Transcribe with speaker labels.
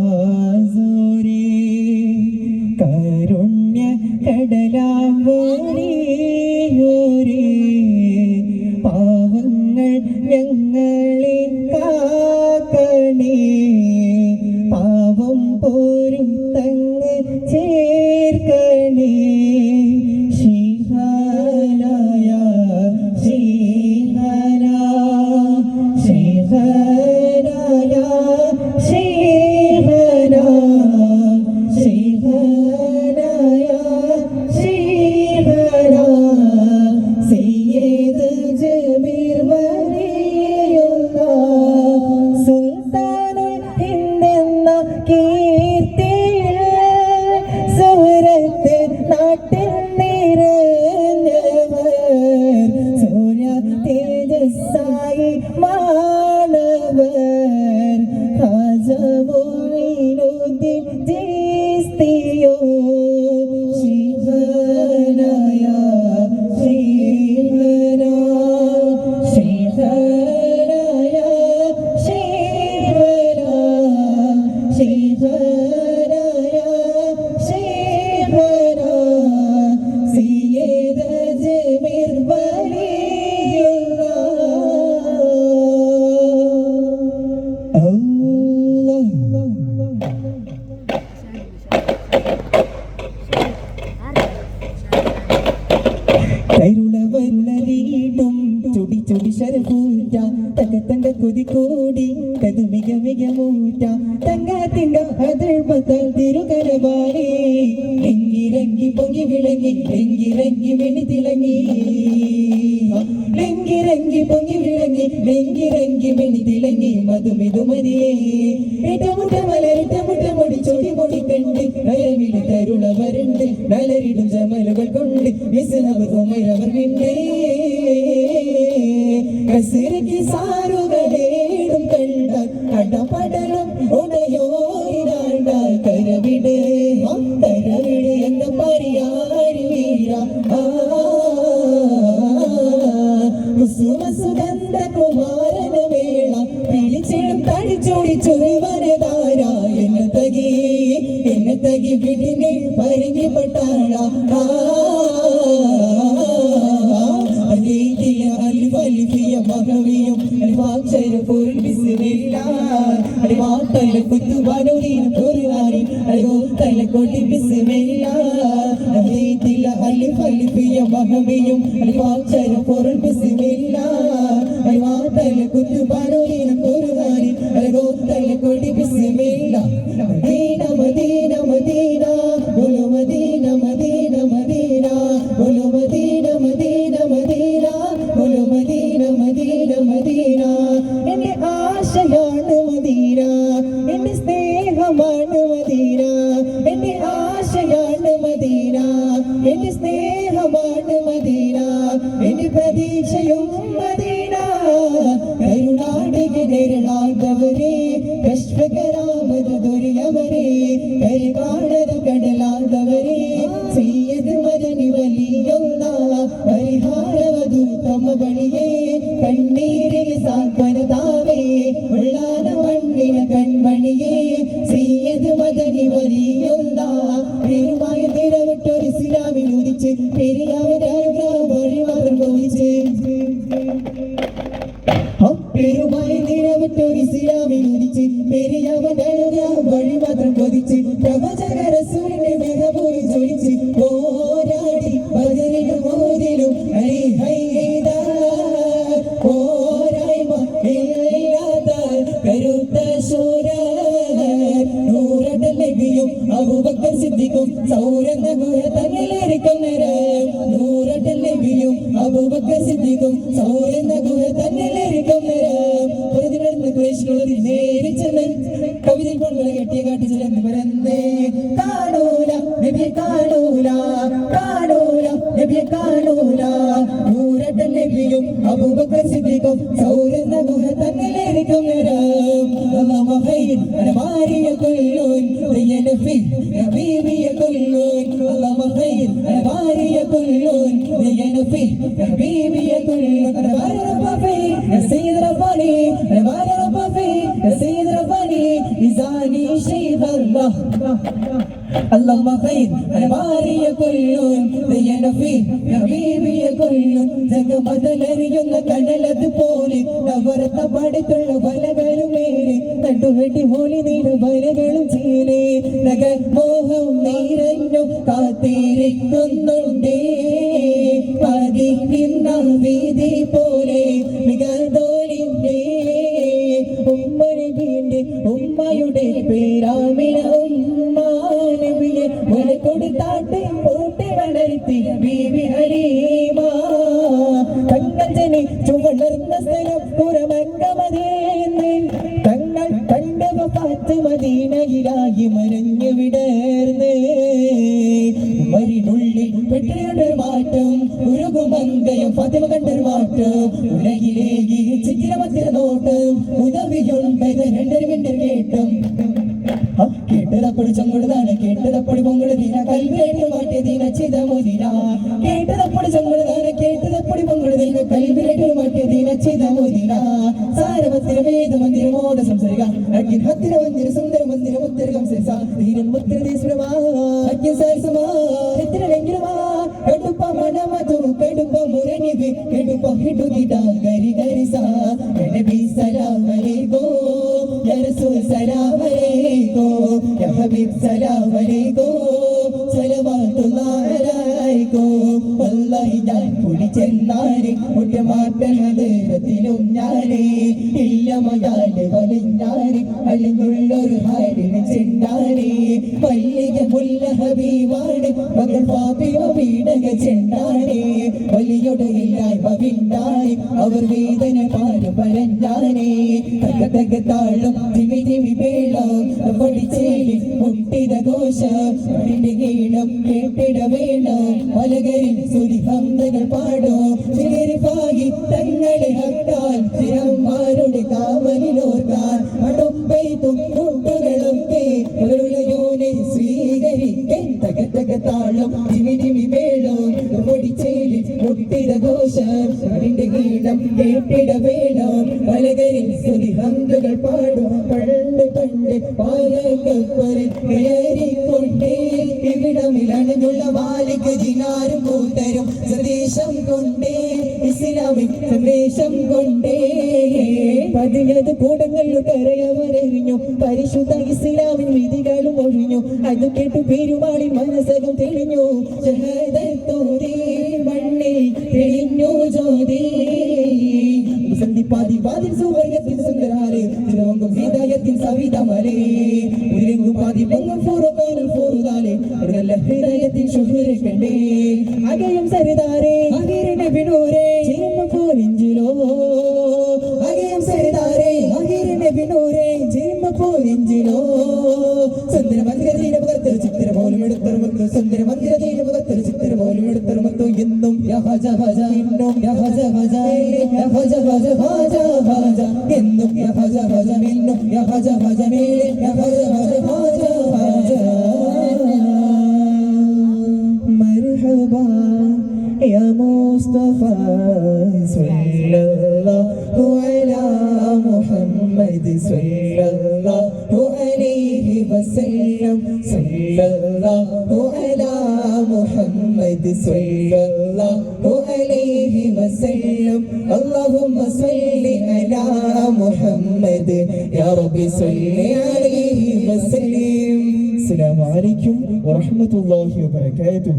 Speaker 1: പ്രവാസോരേ കരുണ്യ കടലാവോരേ പാവങ്ങൾ ഞങ്ങളെ കാക്കണേ പാവം പോരും തങ്ങ് ചേർക്കണേ ശ്രീഹരായ ശ്രീഹര ശ്രീഹരായ ശ്രീഹര ശ്രീഹരായ ശ്രീഹര സയ്യിദ് ജബീർ വലിയുള്ള സുൽത്താനുൽ ഹിന്ദ് എന്ന കീർത്തിയിൽ സുഹൃത്ത് നാട്ടിൽ നിറഞ്ഞവർ സൂര്യ തേജസ്സായി മാണവർ ഖാജമുഈനുദ്ദീൻ ചിസ്തിയോ ശ്രീഹരായ ശ്രീഹര ശ്രീഹരായ ശ്രീഹര ശ്രീഹരായ ശ്രീഹര സയ്യിദ് ജബീർ വലിയുള്ള കരുളവരുളീടും ചുടി ചുടി ശരപൂറ്റ തങ്ക തങ്ക കൊതി കൂടി കതു മിക മിക മൂറ്റ തങ്ക തിങ്ക അതിർപ്പത്താൽ തിരുകരവാണി ലെങ്കിരങ്കി പൊങ്ങി വിളങ്ങി ലെങ്കിരങ്കി മിണി തിളങ്ങി ലെങ്കിരങ്കി പൊങ്ങി വിളങ്ങി ലെങ്കിരങ്കി മിണി തിളങ്ങി മധുമിതുമതിയേ ഇട്ടമുട്ട മലരിട്ട മുട്ട മുടി ചൊടി മുടി കണ്ട് നയവിളി തരുളവരുണ്ട് നലരിടും ജമലുകൾ കൊണ്ട് വിസനവർ ഉമരവർ വിണ്ടേ കസിരക്ക് സാറുകളേടും കണ്ട കടപടലും ഉണയോ ഇടാണ്ട കരവിട് കരവിട് എന്ന പരിയാരി വീര കുസുമ സുഗന്ധ കുമാരന വേള പിടിച്ചിടും തടിച്ചോടി ചൊരിവനതാര എന്നെ തകി വിടിനെ പരിഞ്ഞി പട്ടാള അലിഫിയ മഹവിയും അലിഫാക്ഷര പൊരുൾ ബിസ്മില്ലാഹ് അലിഫാത്തല കുത്തുബാനൂരിൻ ഖുർആനി അലിഫാത്തല കൊടി ബിസ്മില്ലാഹ് അലിഫിയ അലിഫിയ മഹവിയും അലിഫാക്ഷര പൊരുൾ ബിസ്മില്ലാഹ് അലിഫാത്തല കുത്തുബാനൂരിൻ ഖുർആനി അലിഫാത്തല കൊടി ബിസ്മില്ലാഹ് മദീന മദീന മദീന ബോലോ മദീന മദീന മദീന ബോലോ മദീന മദീന മദീന ബോലോ മദീന മദീന മദീന എന്റെ ആശയാണ് മദീന എന്റെ സ്നേഹമാണ് മദീന എന്റെ ആശയാണ് മദീന എന്റെ സ്നേഹമാണ് മദീന എന്റെ പ്രതീക്ഷയും മദീന കരുണാടകരാകവരെ കഷ്ടകരാമത് ദുരിയവരെ കരിവാണത കടലാകവരെ സയ്യിദ് മദനി വലിയൊന്ന പരിഹാരവധൂതമ ബളിയേ കണ്ണീരിൽ സാന്ത്വനതാവേ ഉള്ളാന മണ്ണിന കൺമണിയേ സയ്യിദ് മദനി വലിയൊന്ന പേരുമായ തിരവിട്ടൊരു ഇസ്ലാമിൽ ഉദിച്ച് പെരിയാവരാനുഗ്രഹം വഴി മാത്രം ബോധിച്ച് പേരുമായി നിരവിട്ടൊരു ഇസ്ലാമിൽ ഉദിച്ച് പെരിയാവരാനുഗ്രഹം വഴി മാത്രം ബോധിച്ച് പ്രവചക റസൂലിന്റെ മെഹബൂബ് ജോലിച്ച് പോരാടി ബദറിലും മോദിലും അലി ഹൈദാ പോരായ്മ ഇല്ലാത്ത കരുത്ത ശൂര നൂറട നബിയും അബൂബക്കർ സിദ്ദീഖും സൗരന്ന ഗുഹ തന്നിലേറിക്കും നേരം നൂറട നബിയും അബൂബക്കർ സിദ്ദീഖും സൗരന്ന ഗുഹ തന്നിലേറിക്കും നേരം പ്രതിനടന്ന് കൃഷ്ണുള്ളതിൽ നേരി ചെന്ന് കവിതയിൽ കൊണ്ടുള്ള കെട്ടിയ കാട്ടി ചെന്ന് പരന്നേ കാണൂല നബിയെ കാണൂല കാണൂല നബിയെ കാണൂല നൂറട നബിയും അബൂബക്കർ സിദ്ദീഖും സൗരന്ന ഗുഹ തന്നിലേറിക്കും നേരം അല്ലാഹു ഖൈർ അനമാരിയ കുല്ലൂൻ ദയനഫി ഹബീബി കുല്ലൂൻ അല്ലാഹു ഖൈർ അനമാരിയ കുല്ലൂൻ ദയനഫി ഹബീബി കുല്ലൂൻ അനമാരി റബ്ബി يا سيد رباني أنا رباني يا سيد رباني ميزاني شيخ الله اللهم خير الماري كل زين فيه حبيبي كل ജഗമതലറിയുന്ന കടലതുപോലെ നവരത്ത പാടത്തുള്ള വലകളും മേലെ നടുവെട്ടി ഹോലി നീല വലകളും ചേലേ നഗമോഹം നീരഞ്ഞു കാത്തിരിക്കുന്നുണ്ടേ പതിക്കുന്ന വീതി പോലെ മികതോലിന്റെ ഉമ്മയുടെ ഉമ്മയുടെ പേരാമിന ഉമ്മാനബിയെ മുല കൊടുത്താട്ടെ പോട്ടെ വളർത്തി ബീബി ഹരീമ തങ്ങൾ ജനിച്ചു വളർന്ന സ്ഥലം പുറമംഗമതേന്ന് തങ്ങൾ കണ്ടവ പാത്ത് മദീനയിലായി മരഞ്ഞു വിടർന്ന് മരിനുള്ളിൽ പെട്ടിയുടെ മാറ്റം ഉരുകുമങ്കയം ഫാത്തിമ കണ്ടൊരു മാറ്റം ഉലകിലേക്ക് ചിത്തിരമത്തിര നോട്ടം ഉദവിയുണ്ടത് രണ്ടര മിണ്ടർ കേട്ടം കേട്ടതപ്പടി ചങ്ങുടതാണ് കേട്ടതപ്പടി പൊങ്ങുടതീന കൽവിലേറ്റ് മാറ്റിയതീന ചിതമുദിന കേട്ടതപ്പടി ചങ്ങുടതാണ് കേട്ടതപ്പടി പൊങ്ങുടതീന കൽവിലേറ്റ് മാറ്റിയതീന ചിതമുദിന സാരമത്തിര വേദ മന്ദിരമോട് സംസരിക അഗ്നി ഹത്തിര മന്ദിര സുന്ദര മന്ദിര മുത്തര സംസരിച്ച ധീരൻ മുത്തര ദേശമാ അഗ്നി സാരസമാ എത്ര വെങ്കിരമാ കടുപ്പ മനമതു കടുപ്പ മുരണിവി കടുപ്പ ഹിടുകിട ഗരി ഗരിസാ നബി സലാം അലൈക്കും യാ റസൂൽ സലാം അലൈക്കും يا حبيب سلام عليكم സലവാത്തുല്ലാഹി അലൈക്കും വല്ലാഹി ഞാൻ കുടിച്ചെന്നാരെ ഒറ്റമാറ്റത്തിലും ഞാനേ ഇല്ല മയാലെ വലിഞ്ഞാരെ അലിഞ്ഞുള്ളൊരു ഹാരിന് ചെന്നാരെ വലിയ മുല്ല ഹബീബാണ് മകൾ ഫാത്തിമ വീടക ചെന്നാരെ വലിയുടെ ഇല്ലായ്മ വിണ്ടായി അവർ വേദന പാരം പറഞ്ഞാനേ തക തക താളം തിമി തിമി വേളം പൊടിച്ചേരി മുട്ടിട ഘോഷം ഈണം കേട്ടിട വേണം മലകരിൽ സുരി ഹംദകൾ പാടോ ചിരിപ്പാകി തങ്ങളെ ഹക്കാൻ ചിരന്മാരുടെ കാവലിലോർക്കാൻ അടുപ്പൈത്തും കൂട്ടുകളൊക്കെ യോനെ സ്വീകരിക്കൻ തക തക താളം തിമി തിമി വേളം പൊടിച്ചേരി മുട്ടിട ഘോഷം ഈണം കേട്ടിട വേണം മലകരിൽ സുരി ഹംദകൾ പാടോ പണ്ട് പണ്ട് പാലക്കപ്പലിൽ കയറിക്കൊണ്ടേ ഇവിടമിലണഞ്ഞുള്ള മാലിക ദിനാരും കൂട്ടരും സന്ദേശം കൊണ്ടേ ഇസ്ലാമിക് സന്ദേശം കൊണ്ടേ പതിനത് കൂടങ്ങളിൽ കരയവരറിഞ്ഞു പരിശുദ്ധ ഇസ്ലാമിൻ വിധികളും ഒഴിഞ്ഞു അത് കേട്ടു പെരുമാടി മനസ്സകം തെളിഞ്ഞു ഷഹദത്തോടെ മണ്ണിൽ തെളിഞ്ഞു ജ്യോതി സന്ധിപ്പാതി പാതിൽ സുവർഗത്തിൽ സുന്ദരാരെ തിരുവങ്കം ഹിദായത്തിൻ സവിതമരേ ഉയരെങ്കും പാതി പൊങ്ങും ഫൂറുകാനും ഫൂറുതാലേ നല്ല ഹിദായത്തിൻ ശുഹുരെ കണ്ടേ അകയും സരിതാരേ അകിരിനെ വിനൂരേ ചിരമ്മ പോലിഞ്ചിലോ അകയും സരിതാരേ അകിരിനെ വിനൂരേ ചിരമ്മ പോലിഞ്ചിലോ സുന്ദര മന്ദിരതീന ഭഗത്തർ ചിത്തിര പോലും എടുത്തറുമത്തു സുന്ദര മന്ദിരതീന ഭഗത്തർ ചിത്തിര പോലും എടുത്തറുമത്തു എന്നും യഹജ ഹജ എന്നും യഹജ ഹജ യഹജ ഹജ ഹജ ഹജ എന്നും യഹജ ഹജ എന്നും യഹജ ഹജ മേലെ യഹജ ഹജ ഹജ ഹജ മർഹബാ യാ മുസ്തഫ സല്ലല്ലാഹു അലാ മുഹമ്മദ് സല്ലല്ലാഹു അലൈഹി വസല്ലം സല്ലല്ലാഹു അലാ മുഹമ്മദ് സല്ലല്ലാഹു അലൈഹി വസല്ലം اللهم صل على محمد يا رب صل عليه وسلم السلام عليكم ورحمة الله وبركاته